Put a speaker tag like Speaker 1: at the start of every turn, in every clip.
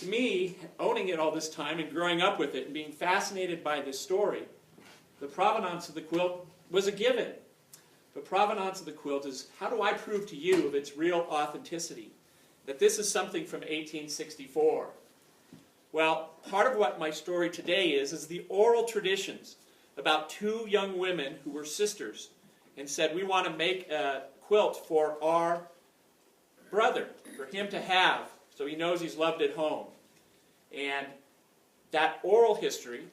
Speaker 1: to me, owning it all this time and growing up with it and being fascinated by this story, the provenance of the quilt was a given. The provenance of the quilt is, how do I prove to you of its real authenticity? That this is something from 1864. Well, part of what my story today is the oral traditions about two young women who were sisters and said, we want to make a quilt for our brother, for him to have, so he knows he's loved at home. And that oral history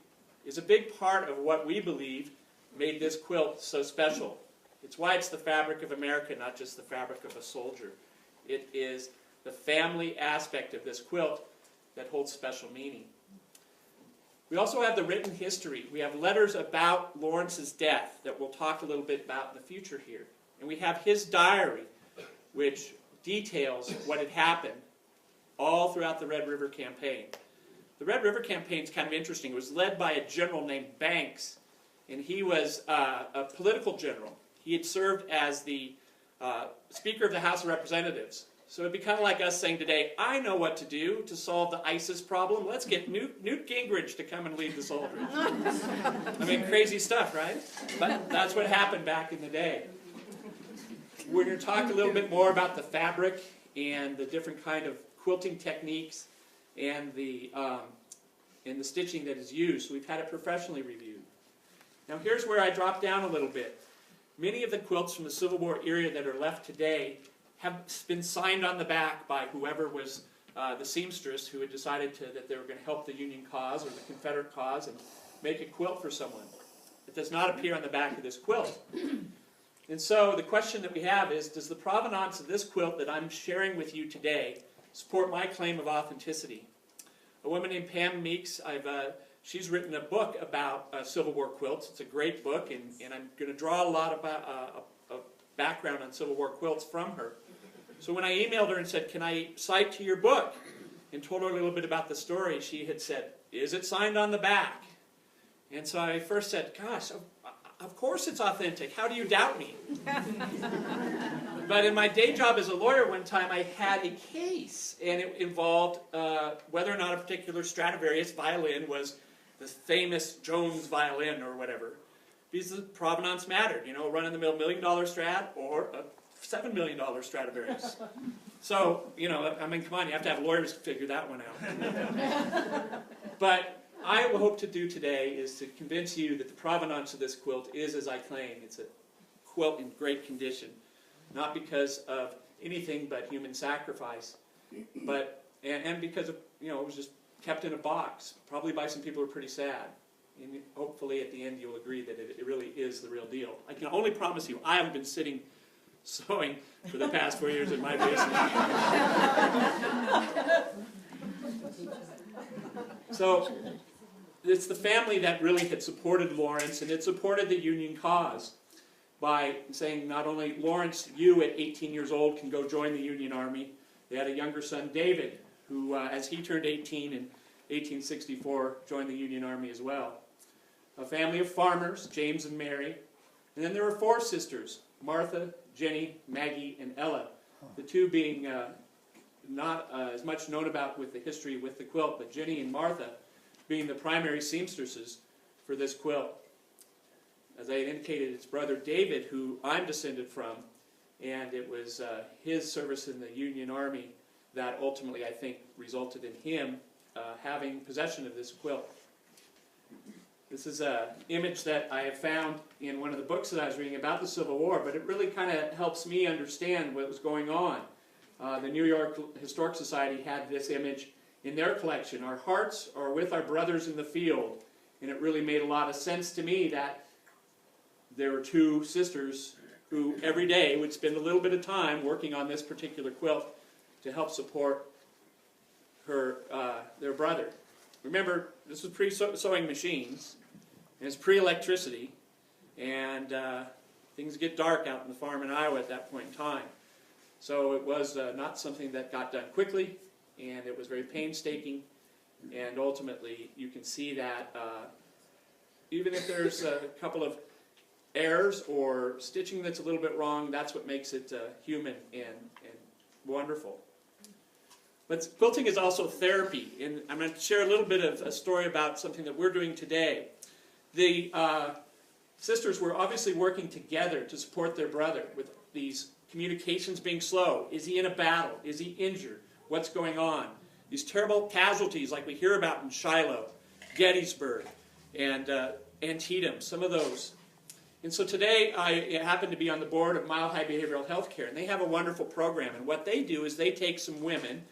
Speaker 1: is a big part of what we believe made this quilt so special. It's why it's the fabric of America, not just the fabric of a soldier. It is the family aspect of this quilt that holds special meaning. We also have the written history. We have letters about Lawrence's death that we'll talk a little bit about in the future here. And we have his diary, which details what had happened all throughout the Red River Campaign. The Red River Campaign is kind of interesting. It was led by a general named Banks, and he was a political general. He had served as the Speaker of the House of Representatives. So it'd be kind of like us saying today, I know what to do to solve the ISIS problem. Let's get Newt Gingrich to come and lead the soldiers. I mean, crazy stuff, right? But that's what happened back in the day. We're going to talk a little bit more about the fabric and the different kind of quilting techniques and the stitching that is used. So we've had it professionally reviewed. Now here's where I drop down a little bit. Many of the quilts from the Civil War era that are left today have been signed on the back by whoever was the seamstress who had decided that they were going to help the Union cause or the Confederate cause and make a quilt for someone. It does not appear on the back of this quilt. And so the question that we have is, does the provenance of this quilt that I'm sharing with you today support my claim of authenticity? A woman named Pam Meeks, she's written a book about Civil War quilts. It's a great book, and I'm going to draw a lot about background on Civil War quilts from her. So when I emailed her and said, can I cite to your book, and told her a little bit about the story, she had said, is it signed on the back? And so I first said, gosh, of course it's authentic. How do you doubt me? But in my day job as a lawyer one time, I had a case, and it involved whether or not a particular Stradivarius violin was the famous Jones violin or whatever. Because the provenance mattered, you know, a run-in-the-mill $1 million Strad or a $7 million Stradivarius. So, you know, I mean, come on, you have to have lawyers to figure that one out. But I hope to do today is to convince you that the provenance of this quilt is as I claim. It's a quilt in great condition, not because of anything but human sacrifice, but and because of, you know, it was just kept in a box, probably by some people who are pretty sad. And hopefully at the end you'll agree that it really is the real deal. I can only promise you, I haven't been sitting sewing for the past 4 years in my basement. So it's the family that really had supported Lawrence, and it supported the Union cause by saying not only, Lawrence, you at 18 years old can go join the Union Army. They had a younger son, David, who as he turned 18 in 1864, joined the Union Army as well. A family of farmers, James and Mary. And then there were 4 sisters, Martha, Jenny, Maggie, and Ella. The two being not as much known about with the history with the quilt, but Jenny and Martha being the primary seamstresses for this quilt. As I had indicated, it's brother David, who I'm descended from, and it was his service in the Union Army that ultimately, I think, resulted in him having possession of this quilt. This is an image that I have found in one of the books that I was reading about the Civil War, but it really kind of helps me understand what was going on. The New York Historic Society had this image in their collection. Our hearts are with our brothers in the field. And it really made a lot of sense to me that there were 2 sisters who every day would spend a little bit of time working on this particular quilt to help support their brother. Remember, this was pre-sewing machines, and it's pre-electricity, and things get dark out in the farm in Iowa at that point in time. So it was not something that got done quickly, and it was very painstaking, and ultimately you can see that even if there's a couple of errors or stitching that's a little bit wrong, that's what makes it human and wonderful. But quilting is also therapy, and I'm going to share a little bit of a story about something that we're doing today. The sisters were obviously working together to support their brother with these communications being slow. Is he in a battle? Is he injured? What's going on? These terrible casualties like we hear about in Shiloh, Gettysburg, and Antietam, some of those. And so today I happen to be on the board of Mile High Behavioral Health Care, and they have a wonderful program. And what they do is they take some women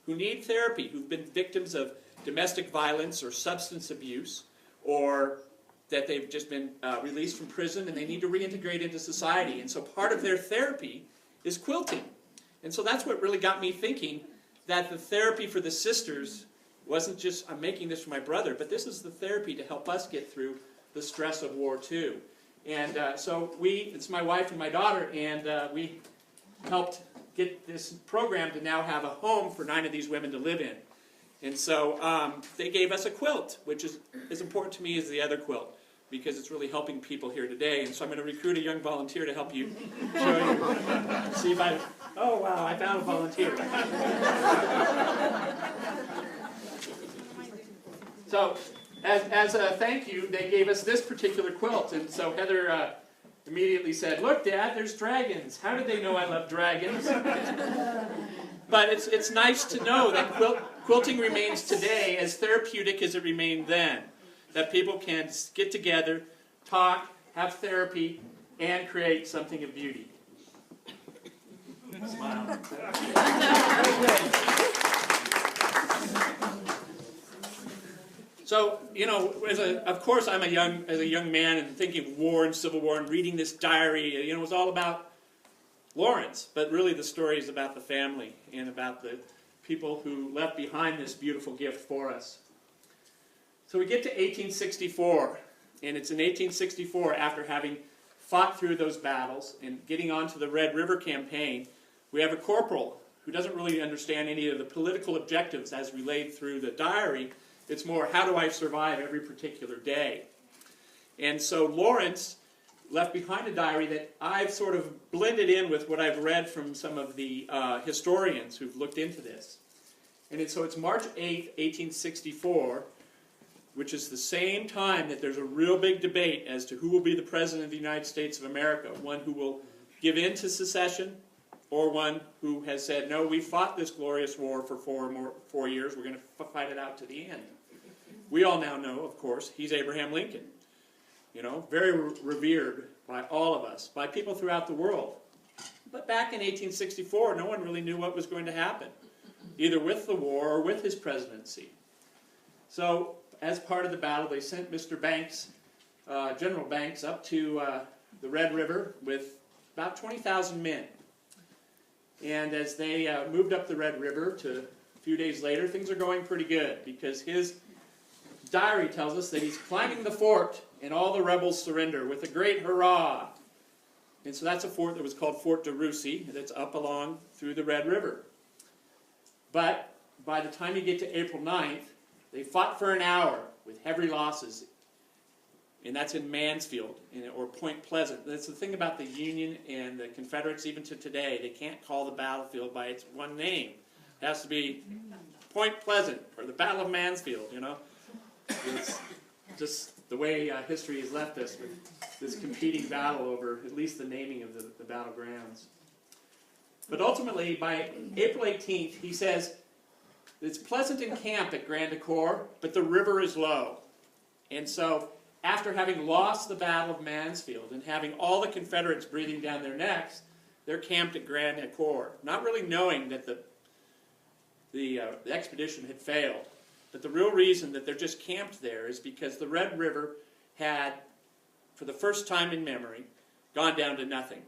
Speaker 1: who need therapy, who've been victims of domestic violence or substance abuse, or that they've just been released from prison and they need to reintegrate into society. And so part of their therapy is quilting. And so that's what really got me thinking that the therapy for the sisters wasn't just, I'm making this for my brother, but this is the therapy to help us get through the stress of war too. And so it's my wife and my daughter, and we helped get this program to now have a home for 9 of these women to live in. And so they gave us a quilt, which is as important to me as the other quilt, because it's really helping people here today. And so I'm going to recruit a young volunteer to help you show you. See if oh wow, I found a volunteer. So as a thank you, they gave us this particular quilt. And so Heather immediately said, "Look, Dad, there's dragons. How did they know I love dragons?" But it's nice to know that quilting remains today as therapeutic as it remained then. That people can get together, talk, have therapy, and create something of beauty. Smile. So, you know, of course I'm as a young man and thinking of war and Civil War and reading this diary, you know, it was all about Lawrence, but really the story is about the family and about the people who left behind this beautiful gift for us. So we get to 1864, and it's in 1864, after having fought through those battles and getting onto the Red River campaign, we have a corporal who doesn't really understand any of the political objectives as relayed through the diary. It's more, how do I survive every particular day? And so Lawrence left behind a diary that I've sort of blended in with what I've read from some of the historians who've looked into this. And so it's March 8th, 1864, which is the same time that there's a real big debate as to who will be the President of the United States of America, one who will give in to secession, or one who has said, no, we fought this glorious war for 4 years, we're going to fight it out to the end. We all now know, of course, he's Abraham Lincoln. You know, very revered by all of us, by people throughout the world. But back in 1864, no one really knew what was going to happen, either with the war or with his presidency. So, as part of the battle, they sent Mr. Banks, General Banks, up to the Red River with about 20,000 men. And as they moved up the Red River to a few days later, things are going pretty good, because his diary tells us that he's climbing the fort and all the rebels surrender with a great hurrah. And so that's a fort that was called Fort de Russy, that's up along through the Red River. But by the time you get to April 9th, they fought for an hour with heavy losses, and that's in Mansfield or Point Pleasant. That's the thing about the Union and the Confederates, even to today. They can't call the battlefield by its one name. It has to be Point Pleasant or the Battle of Mansfield, you know. It's just the way history has left us with this competing battle over at least the naming of the battlegrounds. But ultimately, by April 18th, he says, it's pleasant in camp at Grand Ecore, but the river is low. And so, after having lost the Battle of Mansfield and having all the Confederates breathing down their necks, they're camped at Grand Ecore, not really knowing that the expedition had failed. But the real reason that they're just camped there is because the Red River had, for the first time in memory, gone down to nothing.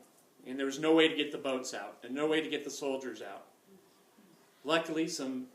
Speaker 1: And there was no way to get the boats out, and no way to get the soldiers out. Luckily, some